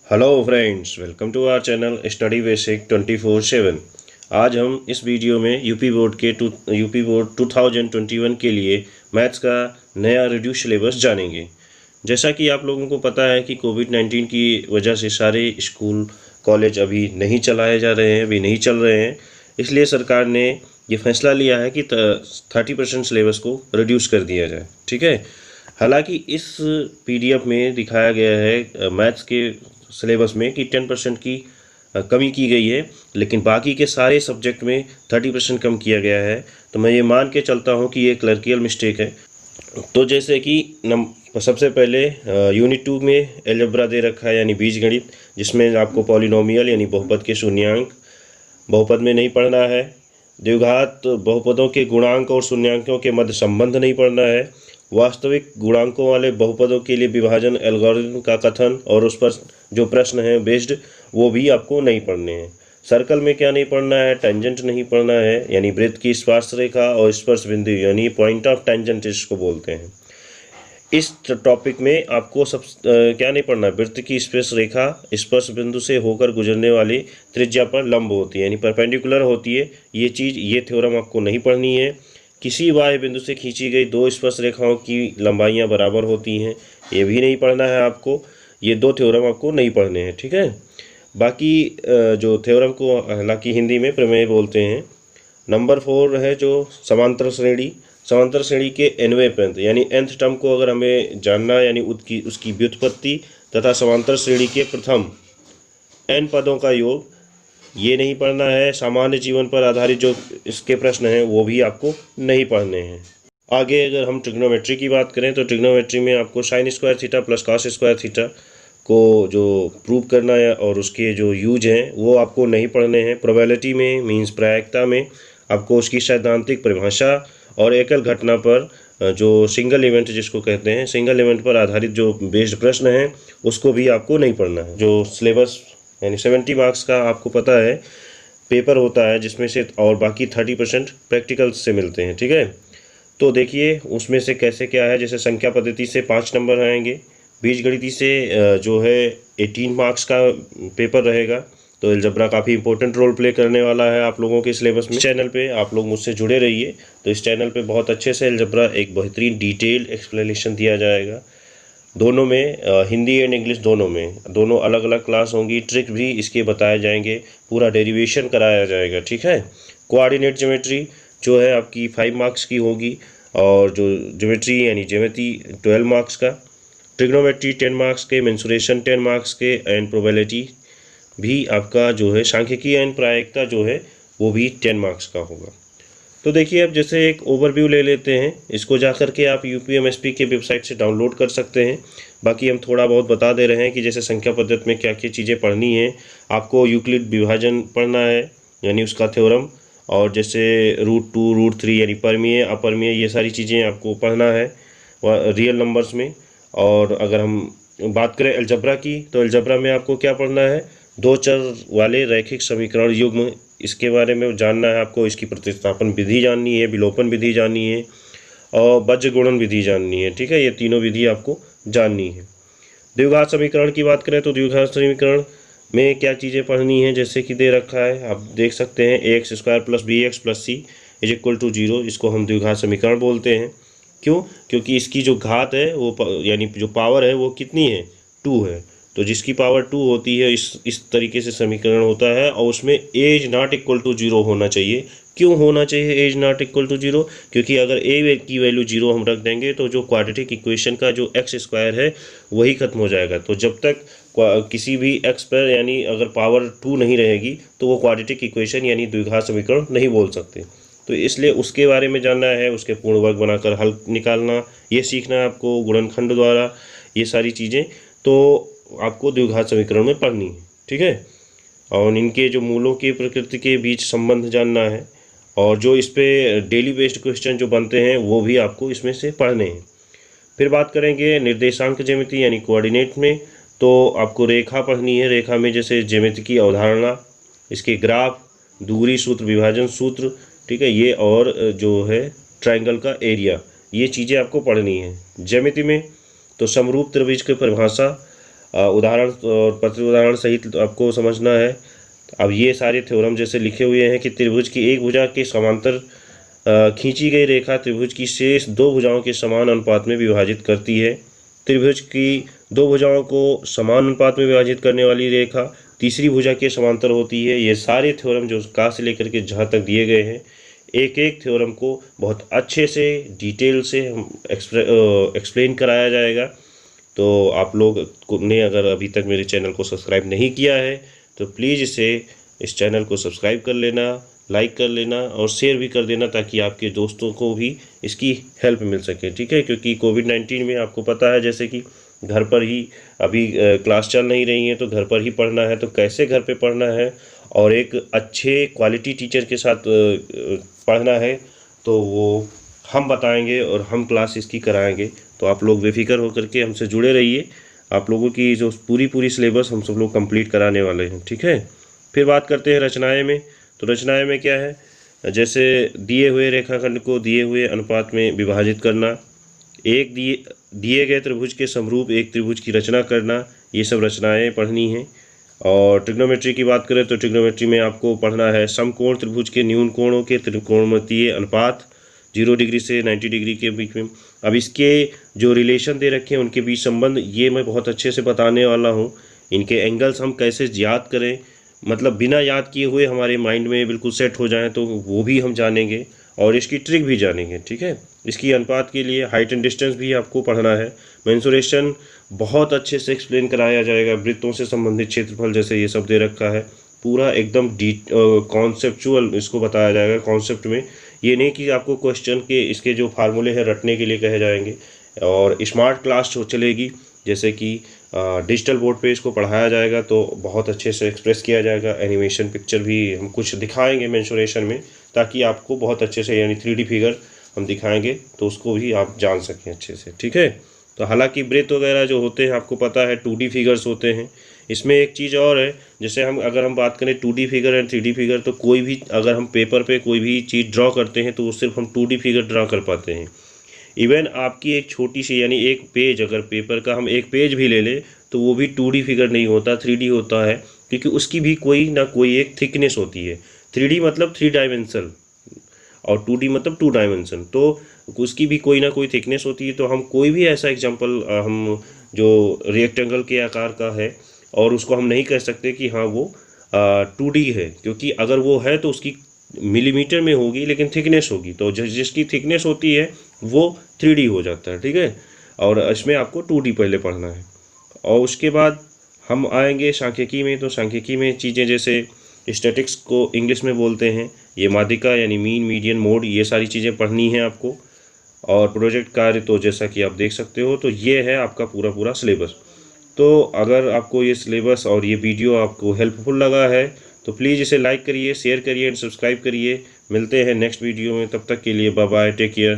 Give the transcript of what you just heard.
Hello friends, welcome to our channel study basic 24/7। आज हम इस वीडियो में यूपी बोर्ड 2021 के लिए मैथ्स का नया रिड्यूस सिलेबस जानेंगे। जैसा कि आप लोगों को पता है कि कोविड-19 की वजह से सारे स्कूल कॉलेज अभी नहीं चलाए जा रहे हैं, अभी नहीं चल रहे हैं। इसलिए सरकार ने ये फैसला लिया है कि 30% सिलेबस को रिड्यूस कर दिया जाए। ठीक है। हालांकि इस पीडीएफ में दिखाया गया है मैथ्स के सिलेबस में कि 10% की कमी की गई है, लेकिन बाकी के सारे सब्जेक्ट में 30% कम किया गया है। तो मैं ये मान के चलता हूँ कि ये क्लर्कियल मिस्टेक है। तो जैसे कि सबसे पहले यूनिट 2 में एलजेब्रा दे रखा है, यानी बीजगणित, जिसमें आपको पॉलिनोमियल यानी बहुपद के शून्यांक बहुपद में नहीं पढ़ना है। द्विघात बहुपदों के गुणांक और शून्यांकों के मध्य संबंध नहीं पढ़ना है। वास्तविक गुणांकों वाले बहुपदों के लिए विभाजन एल्गोरिथम का कथन और उस पर जो प्रश्न है बेस्ड, वो भी आपको नहीं पढ़ने हैं। सर्कल में क्या नहीं पढ़ना है? टेंजेंट नहीं पढ़ना है, यानी वृत्त की स्पर्श रेखा और स्पर्श बिंदु यानी पॉइंट ऑफ टेंजेंट इसको बोलते हैं। इस टॉपिक में आपको क्या नहीं पढ़ना? वृत्त की स्पर्श रेखा स्पर्श बिंदु से होकर गुजरने वाली त्रिज्या पर लंब होती है, यानी परपेंडिकुलर होती है। ये थ्योरम आपको नहीं पढ़नी है। किसी बाह्य बिंदु से खींची गई दो स्पर्श रेखाओं की लंबाइयां बराबर होती हैं, ये भी नहीं पढ़ना है आपको। ये दो थ्योरम आपको नहीं पढ़ने हैं। ठीक है। बाकी जो थ्योरम को हालांकि हिंदी में प्रमेय बोलते हैं। नंबर 4 है जो समांतर श्रेणी के nवें पद यानी nth टर्म को अगर हमें जानना, यानी उसकी व्युत्पत्ति तथा समांतर श्रेणी के प्रथम n पदों का योग, ये नहीं पढ़ना है। सामान्य जीवन पर आधारित जो इसके प्रश्न हैं वो भी आपको नहीं पढ़ने हैं। आगे अगर हम ट्रिग्नोमेट्री की बात करें तो ट्रिग्नोमेट्री में आपको sine square theta plus cos square theta को जो प्रूव करना है और उसके जो यूज हैं वो आपको नहीं पढ़ने हैं। प्रोबेबिलिटी में मींस प्रायिकता में आपको उसकी सैद्धांतिक परिभाषा और एकल घटना पर जो सिंगल इवेंट जिसको कहते हैं, सिंगल इवेंट पर आधारित जो बेस्ड प्रश्न हैं उसको भी आपको नहीं पढ़ना है। जो सिलेबस यानी 70 मार्क्स का आपको पता है पेपर होता है, जिसमें से और बाकी 30% प्रैक्टिकल से मिलते हैं। ठीक है। तो देखिए उसमें से कैसे क्या है। जैसे संख्या पद्धति से 5 नंबर आएंगे, बीजगणिती से जो है 18 मार्क्स का पेपर रहेगा। तो अलजेब्रा काफ़ी इंपॉर्टेंट रोल प्ले करने वाला है आप लोगों के सिलेबस में। इस चैनल पे आप लोग मुझसे जुड़े रहिए। तो इस चैनल पे बहुत अच्छे से अलजेब्रा एक बेहतरीन डिटेल एक्सप्लेनेशन दिया जाएगा, दोनों में हिंदी एंड इंग्लिश दोनों अलग अलग क्लास होंगी। ट्रिक भी इसके बताए जाएंगे, पूरा डेरिवेशन कराया जाएगा। ठीक है। कोऑर्डिनेट ज्योमेट्री जो है आपकी 5 मार्क्स की होगी, और जो ज्योमेट्री यानी ज्योमेट्री 12 मार्क्स का, ट्रिग्नोमेट्री 10 मार्क्स के, मेंसुरेशन 10 मार्क्स के, एंड प्रोबेबिलिटी भी आपका जो है सांख्यिकी एंड प्रायिकता जो है वो भी 10 मार्क्स का होगा। तो देखिए अब जैसे एक ओवरव्यू ले लेते हैं, इसको जा कर के आप यूपीएमएसपी के वेबसाइट से डाउनलोड कर सकते हैं। बाकी हम थोड़ा बहुत बता दे रहे हैं कि जैसे संख्या पद्धति में क्या क्या चीज़ें पढ़नी है। आपको यूक्लिड विभाजन पढ़ना है, यानी उसका थ्योरम, और जैसे √2 √3 यानी परमीय अपरमीय, ये सारी चीज़ें आपको पढ़ना है रियल नंबर्स में। और अगर हम बात करें अलजेब्रा की, तो अलजेब्रा में आपको क्या पढ़ना है? दो चर वाले रैखिक समीकरण युग्म, इसके बारे में जानना है आपको। इसकी प्रतिस्थापन विधि जाननी है, विलोपन विधि जाननी है, और बीजगुणन विधि जाननी है। ठीक है। ये तीनों विधि आपको जाननी है। द्विघात समीकरण की बात करें तो द्विघात समीकरण में क्या चीज़ें पढ़नी है, जैसे कि दे रखा है, आप देख सकते हैं ax² + bx + c = 0। इसको हम द्विघात समीकरण बोलते हैं। क्यों? क्योंकि इसकी जो घात है वो यानी जो पावर है वो कितनी है? 2 है। तो जिसकी पावर 2 होती है इस तरीके से समीकरण होता है, और उसमें a ≠ 0 होना चाहिए। क्यों होना चाहिए a ≠ 0? क्योंकि अगर a की वैल्यू 0 हम रख देंगे तो जो क्वाड्रेटिक इक्वेशन का जो x² है वही खत्म हो जाएगा। तो जब तक किसी भी x पर यानी अगर पावर 2 नहीं रहेगी तो वो क्वाड्रेटिक इक्वेशन यानी द्विघात समीकरण नहीं बोल सकते। तो इसलिए उसके बारे में जानना है, उसके पूर्ण वर्ग बनाकर हल निकालना ये सीखना है आपको, गुणनखंड द्वारा, ये सारी चीज़ें तो आपको द्विघात समीकरण में पढ़नी है। ठीक है। और इनके जो मूलों की प्रकृति के बीच संबंध जानना है, और जो इस पे डेली बेस्ड क्वेश्चन जो बनते हैं वो भी आपको इसमें से पढ़ने हैं। फिर बात करेंगे निर्देशांक ज्यामिति यानी कोऑर्डिनेट में, तो आपको रेखा पढ़नी है। रेखा में जैसे ज्यामिति की अवधारणा, इसके ग्राफ, दूरी सूत्र, विभाजन सूत्र, ठीक है, ये, और जो है ट्रायंगल का एरिया, ये चीज़ें आपको पढ़नी है। ज्यामिति में तो समरूप त्रिभुज की परिभाषा उदाहरण और प्रति उदाहरण सहित आपको समझना है। अब ये सारे थ्योरम जैसे लिखे हुए हैं कि त्रिभुज की एक भुजा के समांतर खींची गई रेखा त्रिभुज की शेष दो भुजाओं के समान अनुपात में विभाजित करती है। त्रिभुज की दो भुजाओं को समान अनुपात में विभाजित करने वाली रेखा तीसरी भुजा के समांतर होती है। ये सारे थ्योरम जो का से लेकर के जहाँ तक दिए गए हैं, एक एक थ्योरम को बहुत अच्छे से डिटेल से हम एक्सप्लेन कराया जाएगा। तो आप लोग ने अगर अभी तक मेरे चैनल को सब्सक्राइब नहीं किया है तो प्लीज़ इस चैनल को सब्सक्राइब कर लेना, लाइक कर लेना और शेयर भी कर देना, ताकि आपके दोस्तों को भी इसकी हेल्प मिल सके। ठीक है, क्योंकि कोविड-19 में आपको पता है जैसे कि घर पर ही अभी क्लास चल नहीं रही है, तो घर पर ही पढ़ना है। तो कैसे घर पे पढ़ना है और एक अच्छे क्वालिटी टीचर के साथ पढ़ना है, तो वो हम बताएंगे और हम क्लास इसकी कराएंगे। तो आप लोग बेफिक्र होकर के हमसे जुड़े रहिए। आप लोगों की जो पूरी सिलेबस हम सब लोग कंप्लीट कराने वाले हैं। ठीक है, फिर बात करते हैं रचनाएं में। तो रचनाएं में क्या है, जैसे दिए हुए रेखाखंड को दिए हुए अनुपात में विभाजित करना, एक दिए गए त्रिभुज के समरूप एक त्रिभुज की रचना करना, ये सब रचनाएं पढ़नी हैं। और ट्रिग्नोमेट्री की बात करें तो ट्रिग्नोमेट्री में आपको पढ़ना है समकोण त्रिभुज के न्यून कोणों के त्रिकोणमितीय अनुपात 0 डिग्री से 90 डिग्री के बीच में। अब इसके जो रिलेशन दे रखे हैं उनके बीच संबंध ये मैं बहुत अच्छे से बताने वाला हूँ। इनके एंगल्स हम कैसे याद करें, मतलब बिना याद किए हुए हमारे माइंड में बिल्कुल सेट हो जाएं, तो वो भी हम जानेंगे और इसकी ट्रिक भी जानेंगे। ठीक है, इसकी अनुपात के लिए हाइट एंड डिस्टेंस भी आपको पढ़ना है। मेंसुरेशन बहुत अच्छे से एक्सप्लेन कराया जाएगा। वृत्तों से संबंधित क्षेत्रफल जैसे ये सब दे रखा है, पूरा एकदम कॉन्सेप्चुअल इसको बताया जाएगा कॉन्सेप्ट में। ये नहीं कि आपको क्वेश्चन के इसके जो फार्मूले हैं रटने के लिए कहे जाएंगे। और स्मार्ट क्लास चलेगी, जैसे कि डिजिटल बोर्ड पे इसको पढ़ाया जाएगा, तो बहुत अच्छे से एक्सप्रेस किया जाएगा। एनिमेशन पिक्चर भी हम कुछ दिखाएंगे मेंसुरेशन में, ताकि आपको बहुत अच्छे से, यानी 3D फिगर हम दिखाएंगे तो उसको भी आप जान सकें अच्छे से। ठीक है, तो हालांकि वृत्त वगैरह जो होते हैं आपको पता है 2D फिगर्स होते हैं। इसमें एक चीज़ और है, जैसे अगर हम बात करें 2D figure and 3D figure, तो कोई भी अगर हम पेपर पे कोई भी चीज़ ड्रॉ करते हैं तो वो सिर्फ हम 2D फिगर ड्रॉ कर पाते हैं। इवन आपकी एक छोटी सी, यानी एक पेज, अगर पेपर का हम एक पेज भी ले लें तो वो भी 2D फिगर नहीं होता, 3D होता है, क्योंकि उसकी भी कोई ना कोई एक थिकनेस होती है। 3D मतलब 3 डायमेंशन और 2D मतलब 2 डायमेंशन, तो उसकी भी कोई ना कोई थिकनेस होती है। तो हम कोई भी ऐसा एग्जांपल हम जो रेक्टेंगल के आकार का है और उसको हम नहीं कह सकते कि हाँ वो 2D है, क्योंकि अगर वो है तो उसकी मिलीमीटर में होगी लेकिन थिकनेस होगी, तो जिसकी थिकनेस होती है वो 3D हो जाता है। ठीक है, और इसमें आपको 2D पहले पढ़ना है। और उसके बाद हम आएंगे सांख्यिकी में। तो सांख्यिकी में चीज़ें जैसे स्टैटिक्स को इंग्लिश में बोलते हैं, ये माध्यिका यानी मीन, मीडियन, मोड, ये सारी चीज़ें पढ़नी है आपको। और प्रोजेक्ट कार्य तो जैसा कि आप देख सकते हो, तो ये है आपका पूरा सिलेबस। तो अगर आपको ये सिलेबस और ये वीडियो आपको हेल्पफुल लगा है तो प्लीज़ इसे लाइक करिए, शेयर करिए एंड सब्सक्राइब करिए। मिलते हैं नेक्स्ट वीडियो में, तब तक के लिए बाय बाय, टेक केयर।